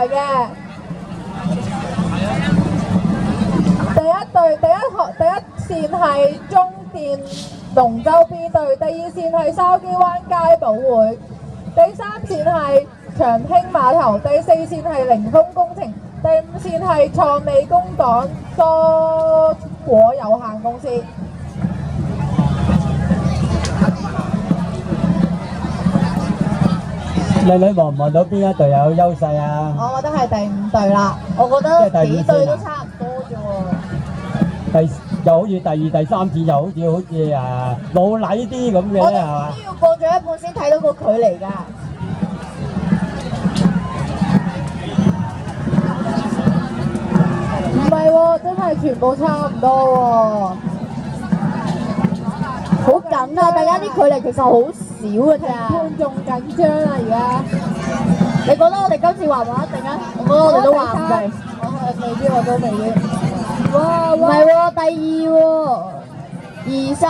嘅。第一線係中電龍舟 B 隊，第二線係筲箕灣街保會，第三線係長興碼頭，第四線係凌峰工程，第五線係創美工黨蔬果有限公司。靚女望唔望到邊一隊有優勢啊？我覺得係第五隊啦，我覺得幾隊都差唔多啫喎。又好似第二、第三節又好似老禮啲咁嘅我咧，係嘛？哋都要過咗一半先睇到個距離㗎。唔係喎，真係全部差唔多喎。好緊啊！大家啲距離其實好少㗎咋。觀眾緊張啊！而家。你覺得我哋今次話唔話一定啊？我覺得我哋都話唔定。我未必，我都未必。哇！唔係喎，第二喎，2、3。